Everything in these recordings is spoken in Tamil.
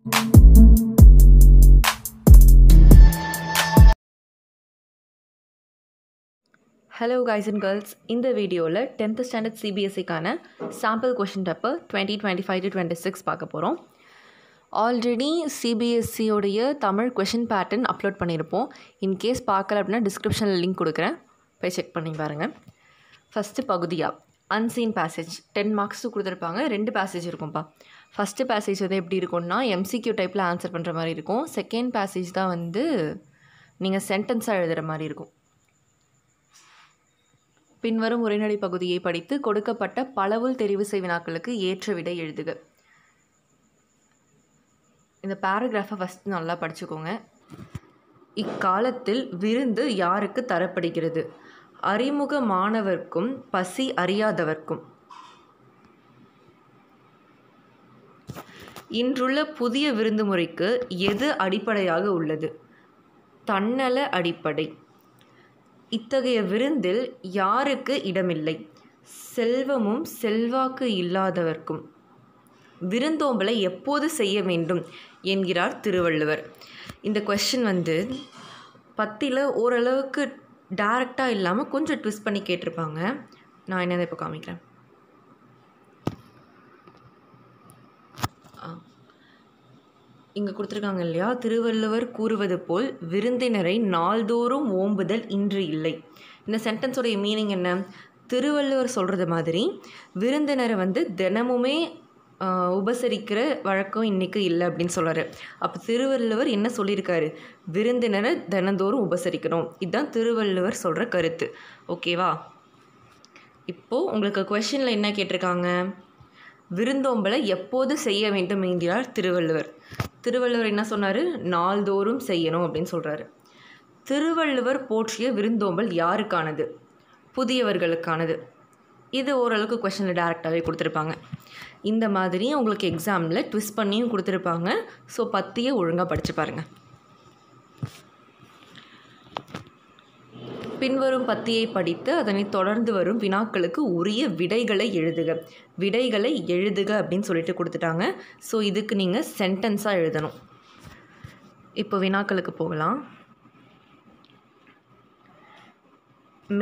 Hello guys and girls, இந்த வீடியோவில் 10th ஸ்டாண்டர்ட் சிபிஎஸ்சிக்கான சாம்பிள் கொஷின் பேப்பர் 2025-26 பார்க்க போகிறோம். ஆல்ரெடி சிபிஎஸ்சியோடைய தமிழ் கொஷின் பேட்டர்ன் அப்லோட் பண்ணியிருப்போம். இன்கேஸ் பார்க்கல அப்படின்னா டிஸ்கிரிப்ஷனில் லிங்க் கொடுக்குறேன், போய் செக் பண்ணி பாருங்கள். ஃபஸ்ட்டு பகுதியா அன்சீன் பேசேஜ் 10 மார்க்ஸு கொடுத்துருப்பாங்க. 2 பேசேஜ் இருக்கும்ப்பா. ஃபஸ்ட்டு பேசேஜ் வந்து எப்படி இருக்கும்னா எம்சிக்யூ டைப்பில் ஆன்சர் பண்ணுற மாதிரி இருக்கும். செகண்ட் பேசேஜ் தான் வந்து நீங்கள் சென்டென்ஸாக எழுதுகிற மாதிரி இருக்கும். பின்வரும் உரைநடை பகுதியை படித்து கொடுக்கப்பட்ட பலவுள் தெரிவு வினாக்களுக்கு ஏற்ற விடை எழுதுக. இந்த பேராகிராஃபை ஃபஸ்ட் நல்லா படிச்சுக்கோங்க. இக்காலத்தில் விருந்து யாருக்கு தரப்படுகிறது? அறிமுக மாணவர்க்கும் பசி அறியாதவர்க்கும். இன்றுள்ள புதிய விருந்து முறைக்கு எது அடிப்படையாக உள்ளது? தன்னல அடிப்படை. இத்தகைய விருந்தில் யாருக்கு இடமில்லை? செல்வமும் செல்வாக்கு இல்லாதவர்க்கும். விருந்தோம்பலை எப்போது செய்ய வேண்டும் என்கிறார் திருவள்ளுவர். இந்த கொஸ்டின் வந்து 10ல் ஓரளவுக்கு டைரெக்டாக இல்லாமல் கொஞ்சம் ட்விஸ்ட் பண்ணி கேட்டிருப்பாங்க. நான் என்னதை இப்போ காமிக்கிறேன். இங்கே கொடுத்துருக்காங்க இல்லையா, திருவள்ளுவர் கூறுவது போல் விருந்தினரை நாள்தோறும் ஓம்புதல் இன்று இல்லை. இந்த சென்டென்ஸோடைய மீனிங் என்ன? திருவள்ளுவர் சொல்கிறது மாதிரி விருந்தினரை வந்து தினமுமே உபசரிக்கிற வழக்கம் இன்றைக்கி இல்லை அப்படின்னு சொல்கிறாரு. அப்போ திருவள்ளுவர் என்ன சொல்லியிருக்காரு? விருந்தினரை தினந்தோறும் உபசரிக்கணும். இதுதான் திருவள்ளுவர் சொல்கிற கருத்து. ஓகேவா? இப்போது உங்களுக்கு கொஷினில் என்ன கேட்டிருக்காங்க? விருந்தோம்பலை எப்போது செய்ய வேண்டும் என்கிறார் திருவள்ளுவர். திருவள்ளுவர் என்ன சொன்னார்? நாள்தோறும் செய்யணும் அப்படின்னு சொல்கிறாரு. திருவள்ளுவர் போற்றிய விருந்தோம்பல் யாருக்கானது? புதியவர்களுக்கானது. இது ஓரளவுக்கு கொஸ்டினில் டேரெக்டாகவே கொடுத்துருப்பாங்க. இந்த மாதிரி உங்களுக்கு எக்ஸாமில் ட்விஸ்ட் பண்ணியும் கொடுத்துருப்பாங்க. ஸோ 10 ஒழுங்காக படித்து பாருங்கள். பின்வரும் 10 படித்து அதனை தொடர்ந்து வரும் வினாக்களுக்கு உரிய விடைகளை எழுதுக. விடைகளை எழுதுக அப்படின்னு சொல்லிட்டு கொடுத்துட்டாங்க. ஸோ இதுக்கு நீங்கள் சென்டென்ஸாக எழுதணும். இப்போ வினாக்களுக்கு போகலாம்.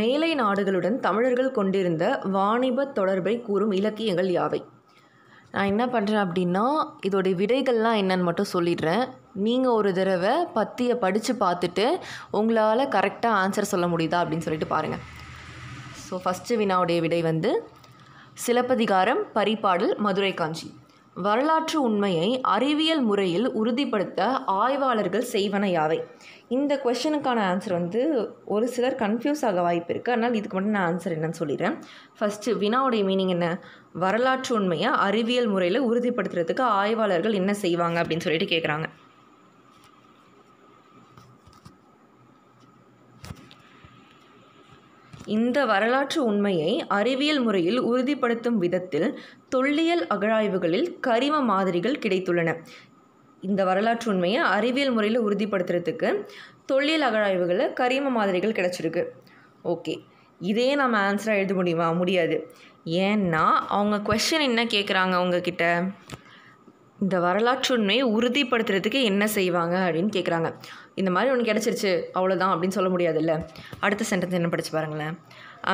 மேலை நாடுகளுடன் தமிழர்கள் கொண்டிருந்த வாணிப தொடர்பை கூறும் இலக்கியங்கள் யாவை? நான் என்ன பண்ணுறேன் அப்படின்னா இதோடைய விடைகள்லாம் என்னன்னு மட்டும் சொல்லிடுறேன். நீங்கள் ஒரு தடவை 10 படித்து பார்த்துட்டு உங்களால் கரெக்டாக ஆன்சர் சொல்ல முடியுதா அப்படின்னு சொல்லிட்டு பாருங்கள். ஸோ ஃபஸ்ட்டு வினாவுடைய விடை வந்து சிலப்பதிகாரம், பரிபாடல், மதுரை காஞ்சி. வரலாற்று உண்மையை அறிவியல் முறையில் உறுதிப்படுத்த ஆய்வாளர்கள் செய்வன யாவை? இந்த கொஷனுக்கான ஆன்சர் வந்து ஒரு சிலர் கன்ஃபியூஸ் ஆக வாய்ப்பு இருக்குது. அதனால் இதுக்கு மட்டும் நான் ஆன்சர் என்னன்னு சொல்லிடுறேன். ஃபஸ்ட்டு வினாவுடைய மீனிங் என்ன? வரலாற்று உண்மையை அறிவியல் முறையில் உறுதிப்படுத்துறதுக்கு ஆய்வாளர்கள் என்ன செய்வாங்க அப்படின்னு சொல்லிட்டு கேட்குறாங்க. இந்த வரலாற்று உண்மையை அறிவியல் முறையில் உறுதிப்படுத்தும் விதத்தில் தொல்லியல் அகழாய்வுகளில் கரிம மாதிரிகள் கிடைத்துள்ளன. இந்த வரலாற்று உண்மையை அறிவியல் முறையில் உறுதிப்படுத்துறதுக்கு தொல்லியல் அகழாய்வுகளில் கரிம மாதிரிகள் கிடச்சிருக்கு. ஓகே, இதே நம்ம ஆன்சராக எழுத முடியுமா? முடியாது. ஏன்னா அவங்க கொஸ்டின் என்ன கேட்குறாங்க அவங்கக்கிட்ட? இந்த வரலாற்று உண்மையை உறுதிப்படுத்துறதுக்கு என்ன செய்வாங்க அப்படின்னு கேட்குறாங்க. இந்த மாதிரி ஒன்று கிடச்சிருச்சு அவ்வளோதான் அப்படின்னு சொல்ல முடியாதுல்ல. அடுத்த சென்டென்ஸ் என்ன படித்து பாருங்களேன்.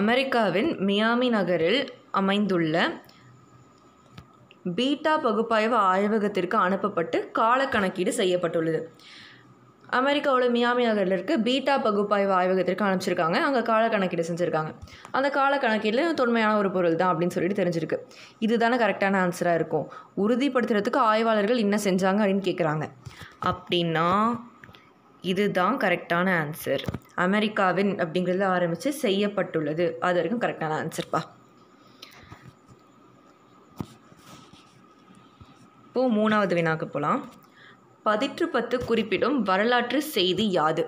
அமெரிக்காவின் மியாமி நகரில் அமைந்துள்ள பீட்டா பகுப்பாய்வு ஆய்வகத்திற்கு அனுப்பப்பட்டு காலக்கணக்கீடு செய்யப்பட்டுள்ளது. அமெரிக்காவில் மியாமி நகரில் இருக்க பீட்டா பகுப்பாய்வு ஆய்வகத்திற்கு அனுப்பிச்சிருக்காங்க. அங்கே காலக்கணக்கீடு செஞ்சுருக்காங்க. அந்த காலக்கணக்கீடில் தொன்மையான ஒரு பொருள் தான் அப்படின்னு சொல்லிட்டு தெரிஞ்சிருக்கு. இதுதானே கரெக்டான ஆன்சராக இருக்கும். உறுதிப்படுத்துறதுக்கு ஆய்வாளர்கள் என்ன செஞ்சாங்க அப்படின்னு கேட்குறாங்க. அப்படின்னா இதுதான் கரெக்டான ஆன்சர். அமெரிக்காவின் அப்படிங்கிறத ஆரம்பித்து செய்யப்பட்டுள்ளது, அது வரைக்கும் கரெக்டான ஆன்சர்ப்பா. இப்போது 3வது வினாக்கு போகலாம். 10 குறிப்பிடும் வரலாற்று செய்தி யாது?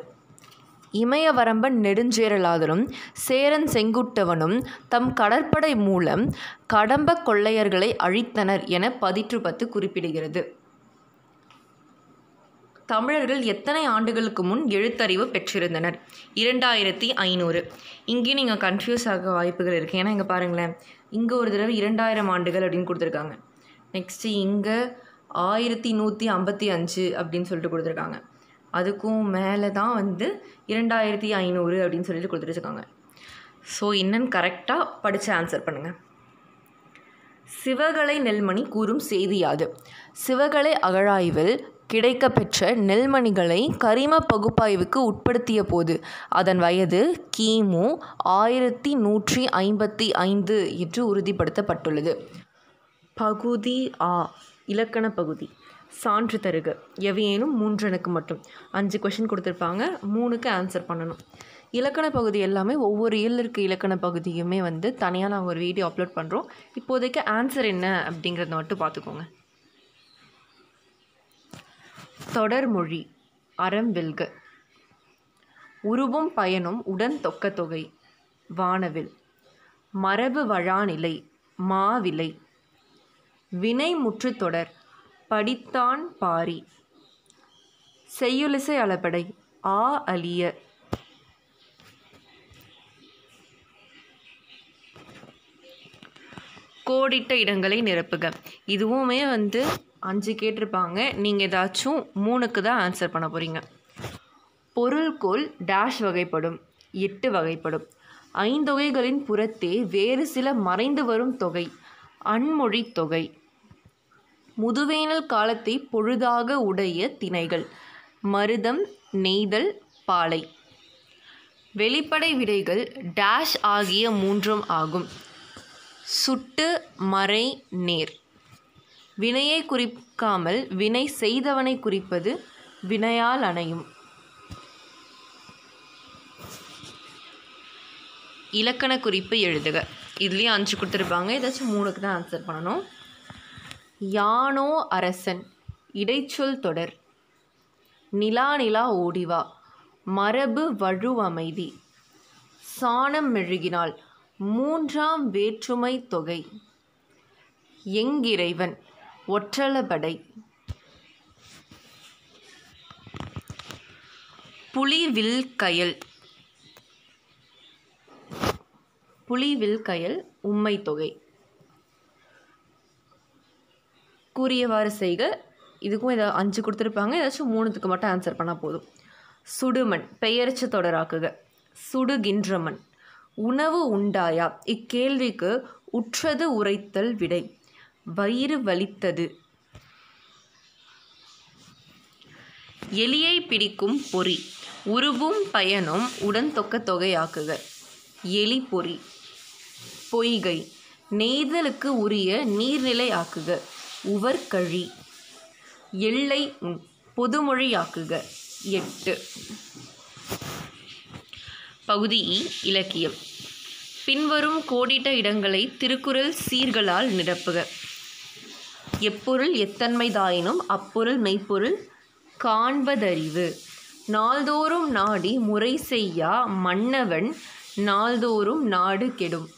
இமயவரம்பன் நெடுஞ்சேரலாதலும் சேரன் செங்குட்டவனும் தம் கடற்படை மூலம் கடம்ப கொள்ளையர்களை அழித்தனர் என 10 குறிப்பிடுகிறது. தமிழர்கள் எத்தனை ஆண்டுகளுக்கு முன் எழுத்தறிவு பெற்றிருந்தனர்? 2500. இங்கே நீங்கள் கன்ஃபியூஸ் ஆக வாய்ப்புகள் இருக்குது. ஏன்னா இங்கே பாருங்களேன், இங்கே ஒரு தடவை 2000 ஆண்டுகள் அப்படின்னு கொடுத்துருக்காங்க. நெக்ஸ்ட்டு இங்கே 1155 அப்படின்னு சொல்லிட்டு கொடுத்துருக்காங்க. அதுக்கும் மேலே தான் வந்து 2500 அப்படின்னு சொல்லிட்டு கொடுத்துருக்காங்க. ஸோ என்னன்னு கரெக்டாக படித்து ஆன்சர் பண்ணுங்கள். சிவகலை நெல்மணி கூறும் செய்தி யாது? சிவகலை அகழாய்வில் கிடைக்கப்பெற்ற நெல்மணிகளை கரிம பகுப்பாய்வுக்கு உட்படுத்திய போது அதன் வயது கிமு 1155 என்று உறுதிப்படுத்தப்பட்டுள்ளது. பகுதி ஆ, இலக்கண பகுதி. சான்று தருக. எவையேனும் 3 மட்டும். 5 கொஷின் கொடுத்துருப்பாங்க, 3க்கு ஆன்சர் பண்ணணும். இலக்கண பகுதி எல்லாமே ஒவ்வொரு இருக்க இலக்கண பகுதியுமே வந்து தனியாக நாங்கள் ஒரு வீடியோ அப்லோட் பண்ணுறோம். இப்போதைக்கு ஆன்சர் என்ன அப்படிங்கிறத மட்டும் பார்த்துக்கோங்க. தொடர்மொழி அறம் வெல்க. உருவும் பயனும் உடன் தொக்க தொகை வானவில். மரபு வழாநிலை மாவிலை. வினை முற்று தொடர் படித்தான் பாரி. செய்யுளிசை அளபடை ஆ அலிய. கோடிட்ட இடங்களை நிரப்புக. இதுவுமே வந்து 5 கேட்டிருப்பாங்க. நீங்கள் ஏதாச்சும் 3க்கு தான் ஆன்சர் பண்ண போகிறீங்க. பொருள்கோள் டேஷ் வகைப்படும். 8 வகைப்படும். 5 தொகைகளின் புறத்தே வேறு சில மறைந்து வரும் தொகை அன்மொழி தொகை. முதுவேனல் காலத்தை பொழுதாக உடைய திணைகள் மருதம் நெய்தல் பாலை. வெளிப்படை விடைகள் டேஷ் ஆகிய 3 ஆகும். சுட்டு மறை நேர். வினையை குறிக்காமல் வினை செய்தவனை குறிப்பது வினையால் அணையும். இலக்கண குறிப்பு எழுதுக. இதுலேயும் 5 கொடுத்துருப்பாங்க, ஏதாச்சும் 3க்கு தான் ஆன்சர் பண்ணணும். யானோ அரசன் இடைச்சொல் தொடர். நிலா நிலா ஓடிவா மரபு வழுவமைதி. சாணம் மெழுகினால் 3ஆம் வேற்றுமை தொகை. எங்கிறைவன் ஒற்றளபடை. புலிவில் கயல். புலிவில் கயல் உம்மை தொகை. கூறியவாறு செய்க. இதுக்கும் ஏதாவது 5 கொடுத்துருப்பாங்க, ஏதாச்சும் 3க்கு மட்டும் ஆன்சர் பண்ணால் போதும். சுடுமண் பெயரச்ச தொடராக்குக. சுடுகின்றமண். உணவு உண்டாயா? இக்கேள்விக்கு உற்றது உரைத்தல் விடை. வயிறு வலித்தது. எலியை பிடிக்கும் பொறி. உருவும் பயனும் உடன் தொக்க தொகையாக்குக. எலி பொறி. பொய்கை. நெய்தலுக்கு உரிய நீர்நிலை ஆக்குக. உவர்கழி. எல்லை பொதுமொழியாக்குக. 8. பகுதி இ, இலக்கியம். பின்வரும் கோடிட்ட இடங்களை திருக்குறள் சீர்களால் நிரப்புக. எப்பொருள் எத்தன்மைதாயினும் அப்பொருள் மெய்ப்பொருள் காண்பதறிவு. நாள்தோறும் நாடி முறை செய்யா மன்னவன் நாள்தோறும் நாடு கெடும்.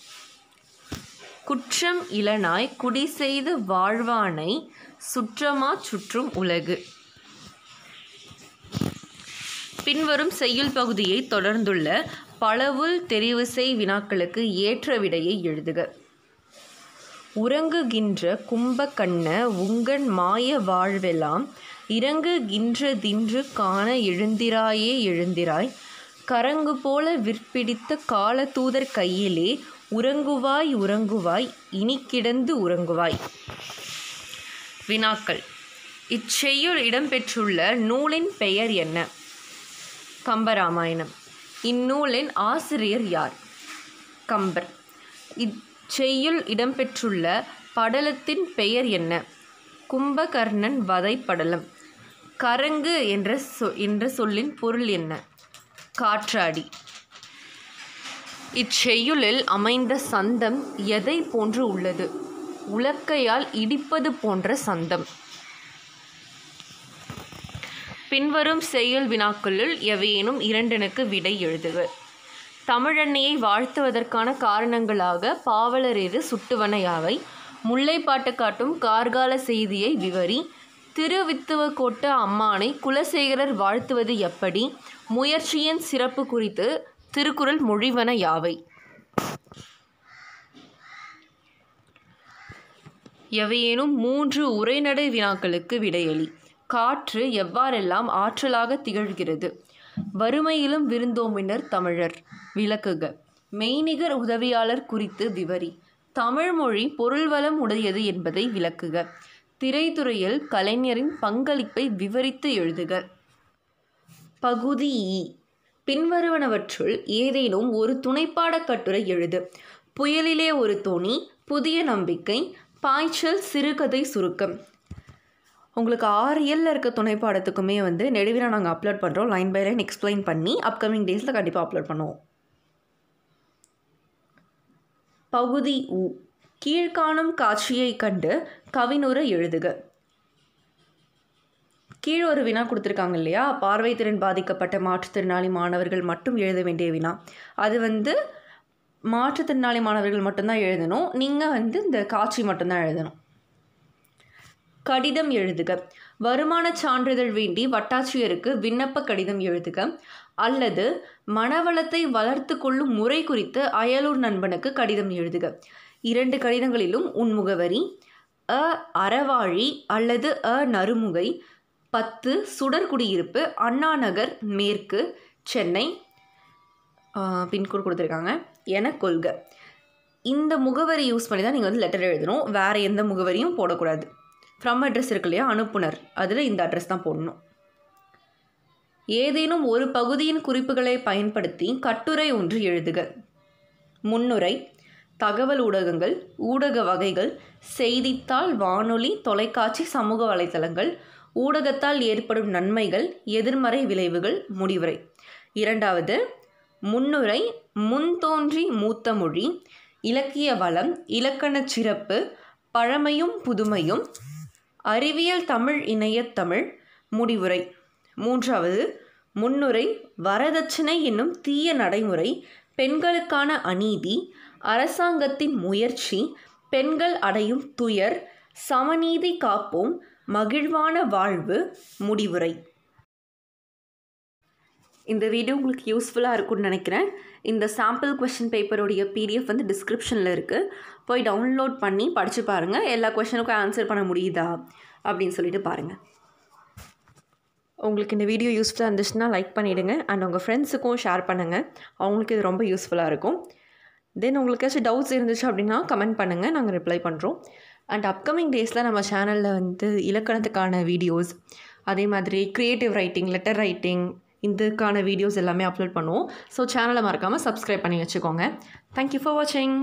குற்றம் இலனாய் குடி செய்து வாழ்வானை சுற்றமாச் சுற்றும் உலகு. பின்வரும் செய்யுள் பகுதியை தொடர்ந்துள்ள பலவுள் தெரிவுசெய் வினாக்களுக்கு ஏற்ற விடையை எழுதுக. உறங்குகின்ற கும்பகண்ண உங்கண் மாய வாழ்வெல்லாம் இறங்குகின்றதின்று காண எழுந்திராயே எழுந்திராய். கரங்கு போல விற்பிடித்த கால தூதர் கையிலே உறங்குவாய் உறங்குவாய் இனி கிடந்து உறங்குவாய். வினாக்கள். இச்செய்யுள் இடம்பெற்றுள்ள நூலின் பெயர் என்ன? கம்பராமாயணம். இந்நூலின் ஆசிரியர் யார்? கம்பர். இச்செய்யுள் இடம்பெற்றுள்ள படலத்தின் பெயர் என்ன? கும்பகர்ணன் வதை படலம். கரங்கு என்ற சொல்லின் பொருள் என்ன? காற்றாடி. இச்செய்யுளில் அமைந்த சந்தம் எதை போன்று உள்ளது? உலக்கையால் இடிப்பது போன்ற சந்தம். பின்வரும் செய்யுள் வினாக்களுள் எவையேனும் 2னுக்கு விடை எழுதுக. தமிழன்னையை வாழ்த்துவதற்கான காரணங்களாக பாவலரேறு சுட்டுவன யாவை? முல்லைப்பாட்டு காட்டும் கார்கால செய்தியை விவரி. திருவித்துவக்கோட்ட அம்மானை குலசேகரர் வாழ்த்துவது எப்படி? முயற்சியின் சிறப்பு குறித்து திருக்குறள் மொழிவன யாவை? எவையேனும் 3 உரைநடை வினாக்களுக்கு விடையளி. காற்று எவ்வாறெல்லாம் ஆற்றலாக திகழ்கிறது? வறுமையிலும் விருந்தோம்பினர் தமிழர். விளக்குக. மெய்நிகர் உதவியாளர் குறித்து விவரி. தமிழ்மொழி பொருள்வளம் உடையது என்பதை விளக்குக. திரைத்துறையில் கலைஞரின் பங்களிப்பை விவரித்து எழுதுக. பகுதி இ. பின்வருவனவற்றுள் ஏதேனும் ஒரு துணைப்பாடக் கட்டுரை எழுது. புயலிலே ஒரு தோணி, புதிய நம்பிக்கை, பாய்ச்சல், சிறுகதை சுருக்கம். உங்களுக்கு 6 இயலில் இருக்க துணைப்பாடத்துக்குமே நெடுவினா நாங்கள் அப்லோட் பண்ணுறோம். லைன் பை லைன் எக்ஸ்பிளைன் பண்ணி அப்கமிங் டேஸில் கண்டிப்பாக அப்லோட் பண்ணுவோம். பகுதி உ. கீழ்காணும் காட்சியை கண்டு கவினுரை எழுதுக. கீழ் ஒரு வினா கொடுத்துருக்காங்க இல்லையா, பார்வை திறன் பாதிக்கப்பட்ட மாற்றுத்திறனாளி மாணவர்கள் மட்டும் எழுத வேண்டிய வினா. அது மாற்றுத்திறனாளி மாணவர்கள் மட்டும்தான் எழுதணும். நீங்கள் இந்த காட்சி மட்டும்தான் எழுதணும். கடிதம் எழுதுக. வருமான சான்றிதழ் வேண்டி வட்டாட்சியருக்கு விண்ணப்ப கடிதம் எழுதுக. அல்லது மனவளத்தை வளர்த்து கொள்ளும் முறை குறித்து அயலூர் நண்பனுக்கு கடிதம் எழுதுக. 2 கடிதங்களிலும் உன் முகவரி அ அறவாழி அல்லது அ நறுமுகை 10 சுடர்குடியிருப்பு அண்ணா நகர் மேற்கு சென்னை பின்கோடு கொடுத்துருக்காங்க என கொள்க. இந்த முகவரி யூஸ் பண்ணி தான் நீங்கள் லெட்டர் எழுதணும். வேறு எந்த முகவரியும் போடக்கூடாது. ஃப்ரம் அட்ரஸ் இருக்கு இல்லையா, அனுப்புனர், அதில் இந்த அட்ரஸ் தான் போடணும். ஏதேனும் ஒரு பகுதியின் குறிப்புகளை பயன்படுத்தி கட்டுரை ஒன்று எழுதுக. முன்னுரை. தகவல் ஊடகங்கள், ஊடக வகைகள், செய்தித்தாள், வானொலி, தொலைக்காட்சி, சமூக வலைத்தளங்கள், ஊடகத்தால் ஏற்படும் நன்மைகள், எதிர்மறை விளைவுகள். முடிவுரை. 2வது முன்னுரை. முன்தோன்றி மூத்த மொழி, இலக்கிய வளம், இலக்கணச் சிறப்பு, பழமையும் புதுமையும், அறிவியல் தமிழ், இணையத்தமிழ். முடிவுரை. 3வது முன்னுரை. வரதட்சணை என்னும் தீய நடைமுறை, பெண்களுக்கான அநீதி, அரசாங்கத்தின் முயற்சி, பெண்கள் அடையும் துயர், சமநீதி காப்போம், மகிழ்வான வாழ்வு. முடிவுரை. இந்த வீடியோ உங்களுக்கு யூஸ்ஃபுல்லாக இருக்கும்னு நினைக்கிறேன். இந்த சாம்பிள் கொஷின் பேப்பருடைய PDF டிஸ்கிரிப்ஷனில் இருக்குது. போய் டவுன்லோட் பண்ணி படித்து பாருங்கள். எல்லா கொஷனுக்கும் ஆன்சர் பண்ண முடியுதா அப்படின்னு சொல்லிட்டு பாருங்கள். உங்களுக்கு இந்த வீடியோ யூஸ்ஃபுல்லாக இருந்துச்சுன்னா லைக் பண்ணிவிடுங்க. அண்ட் உங்கள் ஃப்ரெண்ட்ஸுக்கும் ஷேர் பண்ணுங்கள். அவங்களுக்கு இது ரொம்ப யூஸ்ஃபுல்லாக இருக்கும். தென் உங்களுக்கு ஏதாச்சும் டவுட்ஸ் இருந்துச்சு அப்படின்னா கமெண்ட் பண்ணுங்கள், நாங்கள் ரிப்ளை பண்ணுறோம். அண்ட் அப்கமிங் டேஸில் நம்ம சேனலில் இலக்கணத்துக்கான வீடியோஸ், அதே மாதிரி க்ரியேட்டிவ் ரைட்டிங், லெட்டர் ரைட்டிங், இதுக்கான வீடியோஸ் எல்லாமே அப்லோட் பண்ணுவோம். ஸோ சேனலை மறக்காமல் சப்ஸ்கிரைப் பண்ணி வச்சுக்கோங்க. தேங்க்யூ ஃபார் வாட்சிங்.